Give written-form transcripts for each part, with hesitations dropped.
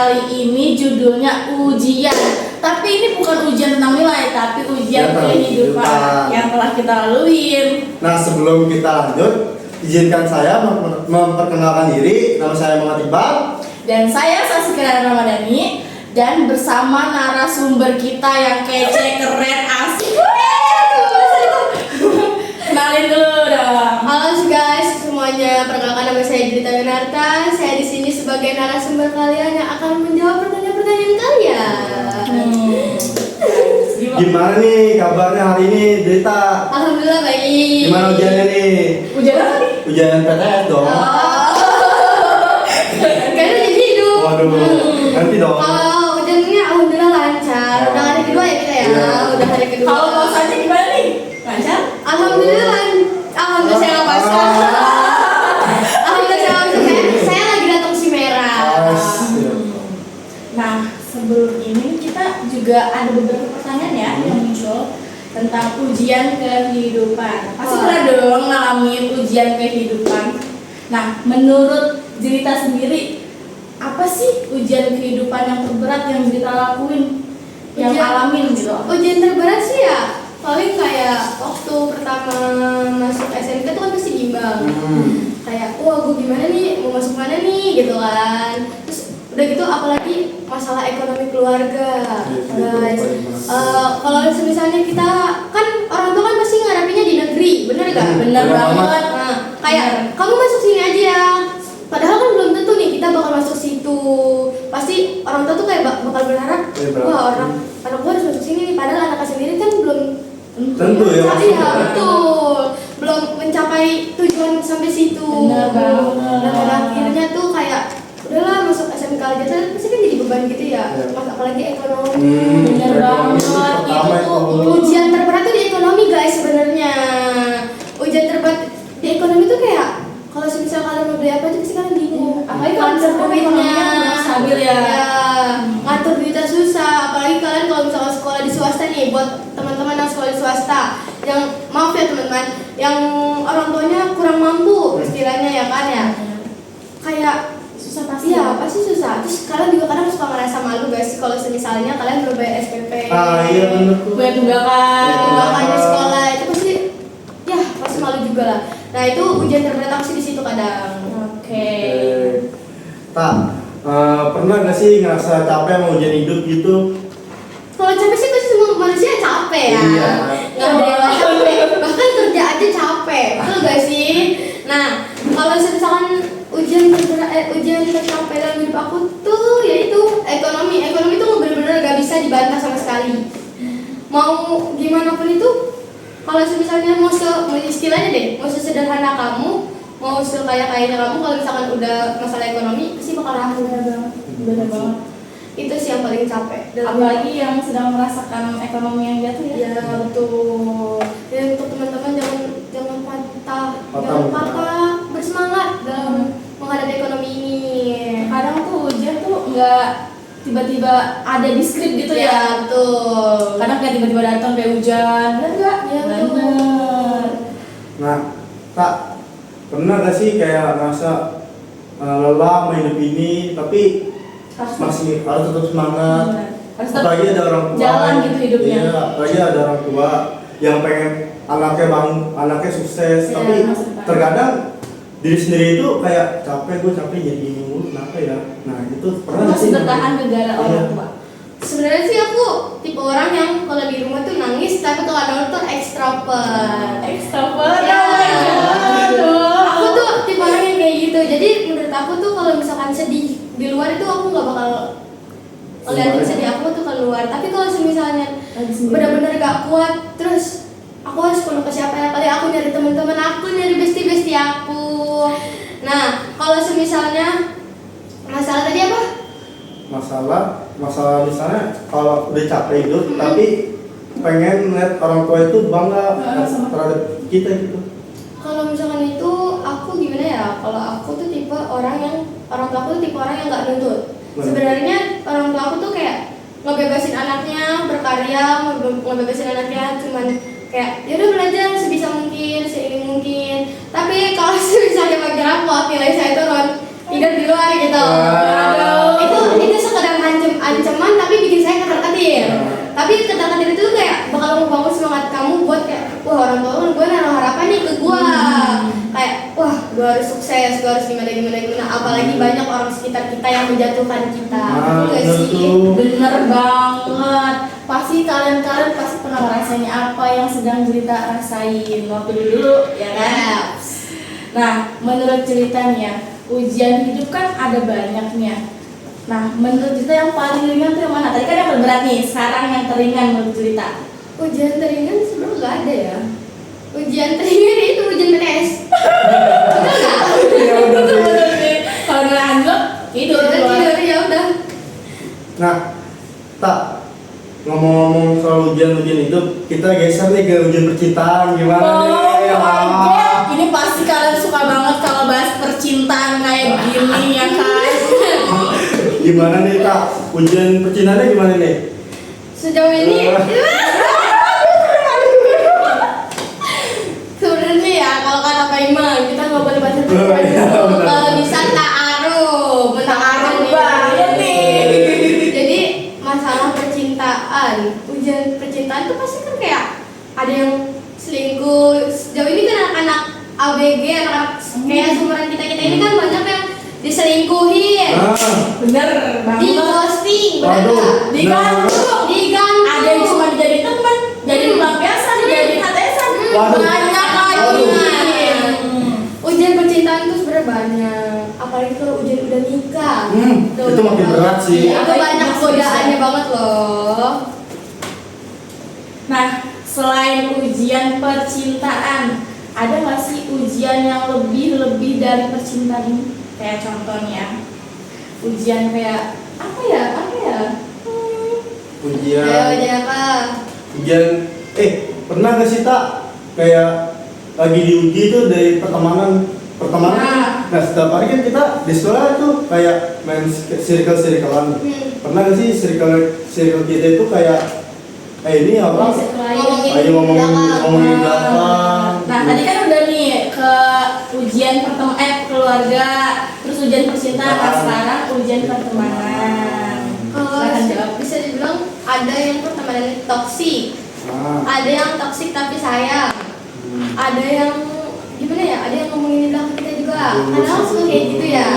kali ini judulnya ujian. Tapi ini bukan ujian tentang nilai, tapi ujian kehidupan yang telah kita laluin. Nah, sebelum kita lanjut, izinkan saya memperkenalkan diri. Nama saya Muhammad Iqbal. Dan saya Saskia Ramadhani. Dan bersama narasumber kita yang kece, keren, asik. Kenalin dulu dong. Halo guys semuanya, perkenalkan nama saya Judita Winarta. Saya di sini sebagai narasumber kalian yang akan menjawab pertanyaan-pertanyaan kalian. Gimana nih kabarnya hari ini, Judita? Alhamdulillah baik. Gimana ujiannya nih? Ujian apa nih? Ujian PTS dong. Kayaknya jadi hidup. Waduh, nanti dong. Kalau ujiannya alhamdulillah lancar. Udah hari kedua ya kita ya. Iya. Udah hari kedua. Kalau mau saja gimana nih? Lancar? Alhamdulillah. Alhamdulillah saya nggak pasca. Alhamdulillah saya nggak pasca. Saya lagi datang si merah. Nah, sebelum ini kita juga ada beberapa pertanyaan ya yang muncul tentang ujian kehidupan. Pasti pernah dong ngalamin ujian kehidupan. Nah, menurut Jelita sendiri, apa sih ujian kehidupan yang terberat yang Jelita lakuin? Yang alamin gitu? Ujian terberat sih ya paling kayak waktu pertama masuk SMK tuh kan pasti bimbang. Kayak wah gue gimana nih, mau masuk mana nih gitu kan. Terus udah gitu apalagi masalah ekonomi keluarga guys. Kalau misalnya kita kan orang tua kan pasti ngarepinnya di negeri, bener gak? Bener banget. Nah, kayak kamu masuk sini aja ya, padahal kan belum tentu nih kita bakal masuk situ. Pasti orang tua tuh kayak bakal berharap wah anak gua harus masuk sini nih, padahal anaknya sendiri kan belum Tentu ya, iya maksudnya. betul, belum mencapai tujuan sampai situ. Bener banget. Dan pada akhirnya tuh kayak udahlah masuk SMK aja, tapi pasti kan jadi beban gitu ya. Mas apalagi ekonomi. Bener banget. Pertama Itu itu. ujian terberat tuh di ekonomi guys sebenarnya. Ujian terberat di ekonomi tuh kayak kalau misal kalian mau beli apa tuh pasti kalian bingung. Apalagi kalau ngatur misalkan duitnya ekonominya kurang stabil ya. Ngatur duitnya susah. Apalagi kalian kalau misalkan sekolah di swasta nih, buat teman-teman yang sekolah di swasta, yang maaf ya teman-teman, yang orang tuanya kurang mampu istilahnya ya kan ya. Kayak Susah pasti. iya, pasti susah. Terus kalian juga kadang suka ngerasa malu guys kalau misalnya kalian belum bayar SPP. Iya bener tuh. Buat tunggakan. Tunggakan di sekolah itu pasti ya pasti malu juga lah. Nah, itu ujian terberat aku sih di situ kadang. Oke. Tak, pernah gak sih ngerasa capek mau ujian hidup gitu? Kalau capek sih pasti semua manusia capek ya. Iya. Nggak ada yang nggak capek. Bahkan kerja aja capek. Betul gak sih? Nah, kalau misalkan ujian tercapek dalam hidup aku tuh yaitu ekonomi. Ekonomi tuh bener-bener gak bisa dibantah sama sekali. Mau gimana pun itu, kalau misalnya mau istilahnya deh, mau sesederhana kamu, mau sekaya-kayanya kamu, kalau misalkan udah masalah ekonomi pasti bakal rapuh. Bener banget. Itu sih yang paling capek. Apalagi yang sedang merasakan ekonomi yang jatuh ya. Ya betul. Dan untuk teman-teman jangan patah bersemangat dalam menghadapi ekonomi ini. Kadang tuh ujian tuh nggak tiba-tiba ada di skrip gitu ya. Betul. Kadang kayak tiba-tiba datang kayak hujan, bener nggak? Ya, betul. Bener. Nah, tak pernah gak sih kayak ngerasa lelah sama hidup ini, tapi masih harus tetap semangat. Bener. Harus tetap Apalagi ada orang tua jalan gitu hidupnya. Iya, apalagi ada orang tua yang pengen anaknya sukses, Iya, tapi masa depan. terkadang diri sendiri itu kayak capek jadi gini mulu, kenapa ya? Nah itu pernah nggak Masih sih? bertahan gara Iya. orang tua. Sebenarnya sih aku tipe orang yang kalau di rumah tuh nangis, tapi kalau ada tuh ekstrovert. Extrovert. Ya. Oh my God. Aku tuh tipe orang yang kayak gitu. Jadi menurut aku tuh kalau misalkan sedih di luar itu aku nggak bakal ngeliatin sedih aku tuh keluar. Tapi kalau misalnya benar-benar gak kuat, terus aku harus penuh ke siapa ya? Kali aku nyari teman-teman aku, nyari bestie aku. Nah, kalau misalnya masalah tadi apa? Masalah misalnya kalau udah capek hidup, tapi pengen ngeliat orang tua itu bangga sama. terhadap kita gitu. Kalau misalkan itu aku gimana ya? Kalau aku tuh tipe orang tua aku tuh tipe orang yang nggak nuntut. Sebenarnya orang tua aku tuh kayak ngebebasin anaknya berkarya, ngebebasin anaknya cuman kayak yaudah belajar sebisa mungkin, seiring mungkin. Tapi kalau misalnya bagi rapot nilai saya turun, tidur di luar gitu. Wow. Itu sekedar harus gimana, apalagi banyak orang sekitar kita yang menjatuhkan kita. Ah, Betul gak bener sih? tuh. Bener banget. Pasti kalian pasti pernah ngerasain apa yang sedang Jelita rasain waktu dulu, ya kan? Nah, menurut cerita nih ya, ujian hidup kan ada banyaknya. Nah, menurut Jelita yang paling ringan tuh yang mana? Tadi kan yang terberat nih, sekarang yang teringan menurut Jelita. Ujian teringan sebenarnya gak ada ya. Ujian teringan itu ujian PTS. Iya udah sih. Betul sih. Kalau nggak anjlok, tidur. Tidur ya udah. Nah, tak ngomong-ngomong soal ujian-ujian itu, kita geser nih ke ujian percintaan gimana Oh nih? my God. Ini pasti kalian suka banget kalau bahas percintaan kayak gini ya kan? Gimana nih tak? Ujian percintaannya gimana nih? Sejauh ini sebenarnya ya kalau kata Pak Imam kita nggak boleh baca benar. kalau bisa ta'aruf banget nih. Jadi masalah percintaan, ujian percintaan itu pasti kan kayak ada yang selingkuh. Sejauh ini kan anak-anak ABG, anak-anak kayak sumuran kita ini kan banyak yang diselingkuhin, Bener di banget. ghosting, Waduh. Digantung. digantung. Ada yang cuma jadi teman, jadi pelampiasan, jadi HTSan. Waduh. Banyak lagi. Waduh. Ujian percintaan itu sebenarnya banyak, apalagi kalau ujian udah nikah. Itu makin berat sih. Itu banyak godaannya banget loh. Nah, selain ujian percintaan, ada nggak sih ujian yang lebih dari percintaan ini? Kayak contohnya, ujian kayak apa ya? Ujian. Ayo ujian apa? Ujian. Pernah gak sih tak kayak lagi diuji itu dari pertemanan? Nah. Nah, setiap hari kan kita di sekolah tuh kayak main circle-circlean. Pernah gak sih circle kita itu kayak ini apa? Ayo ngomongin belakang. Nah, tadi kan udah nih ke ujian keluarga, terus ujian percintaan, nah sekarang ujian pertemanan. Silahkan jawab. Bisa dibilang ada yang pertemanan toksik, Nah, ada yang toksik tapi sayang, ada yang gimana ya, ada yang ngomongin di belakang kita juga. Karena langsung kayak gitu ya.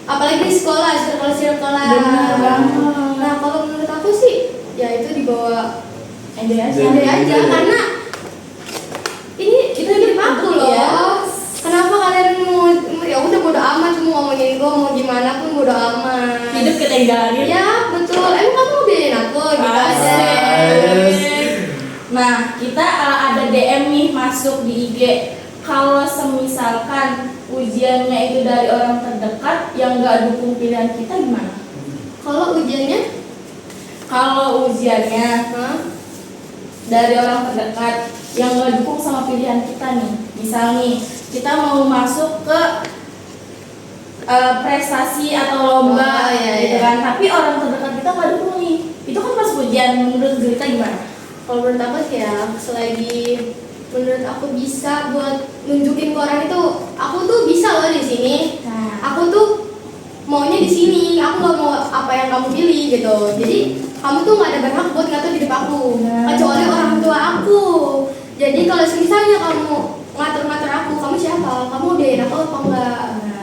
Apalagi di sekolah, circle-circle. Bener banget. Nah, kalau menurut aku sih ya itu dibawa Enjoy aja. santai aja karena ini itu hidup aku loh. Iya. Kenapa kalian mau ya udah bodo amat mau ngomongin gue mau gimana pun bodo amat. Hidup kita tinggalin. Ya betul. Emang kamu mau biarin aku gitu aja. Nah, kita ada DM nih masuk di IG. Kalau semisalkan ujiannya itu dari orang terdekat yang nggak dukung pilihan kita gimana? Kalau ujiannya, Kalau ujiannya hah? dari orang terdekat yang nggak dukung sama pilihan kita nih, misal nih kita mau masuk ke prestasi atau lomba, Oh, iya, gitu iya. kan? Tapi orang terdekat kita nggak dukung nih, itu kan pas ujian. Menurut kita gimana? Kalau menurut aku sih ya, selagi menurut aku bisa buat nunjukin ke orang itu, aku tuh bisa loh di sini. Nah, Aku tuh maunya di sini. Aku nggak mau apa yang kamu pilih gitu. Jadi kamu tuh nggak ada berhak buat ngatur hidup aku, Nah. kecuali orang tua aku. Jadi kalau misalnya kamu ngatur-ngatur aku, kamu siapa? Kamu udahin aku apa enggak?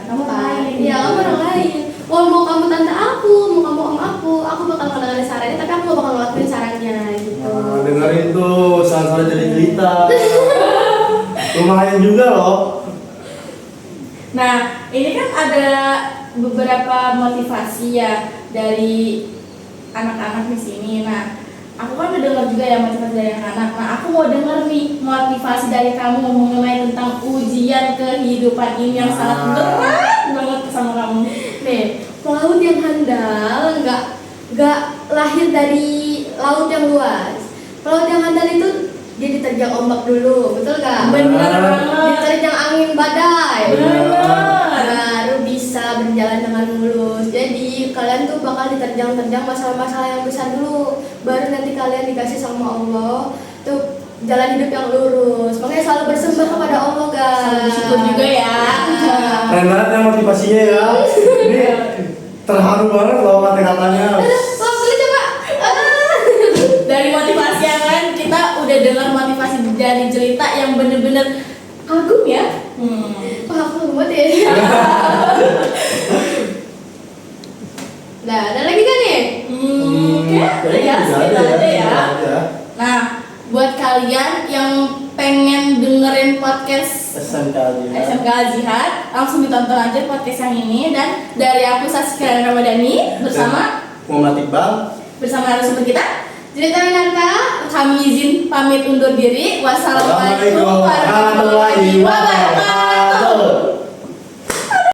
kamu lain. Iya, kamu orang lain. Mau kamu tante aku, mau kamu om aku bakal ngedengerin sarannya, tapi aku gak bakal ngelakuin sarannya gitu. Nah, dengerin tuh saran-saran jadi cerita. Lumayan juga loh. Nah, ini kan ada beberapa motivasi ya dari anak-anak di sini. Nah, aku kan udah dengar juga ya motivasi dari anak-anak. Nah, aku mau denger nih motivasi dari kamu mengenai tentang ujian kehidupan ini yang sangat berat banget sama kamu. Nih, pelaut yang handal nggak lahir dari laut yang luas. Pelaut yang handal itu dia diterjang ombak dulu, betul gak? Benar banget. Diterjang angin badai. Benar. Baru bisa berjalan dengan mulus. Jadi kalian tuh bakal diterjang masalah-masalah yang besar dulu. Baru nanti kalian dikasih sama Allah tuh jalan hidup yang lurus. Makanya selalu bersembah kepada Allah, guys. Selalu bersyukur juga ya. Keren banget ya motivasinya ya. Ini terharu banget loh kata-katanya. Wah, boleh coba. Dari motivasi yang lain kita udah dengar motivasi dari Jelita yang bener-bener Kagum ya? Wah, aku buat ya. Nah, ada lagi kan nih? Kayaknya udah segitu aja ya. ada. Nah, buat kalian yang pengen dengerin podcast SMK aja. SMK Al-Jihad, langsung ditonton aja podcast yang ini. Dan dari aku Saskia Ramadhani bersama Muhammad Iqbal. bersama narasumber kita, Cerita Winarta. kami izin pamit undur diri. Wassalamualaikum Assalamualaikum warahmatullahi wabarakatuh.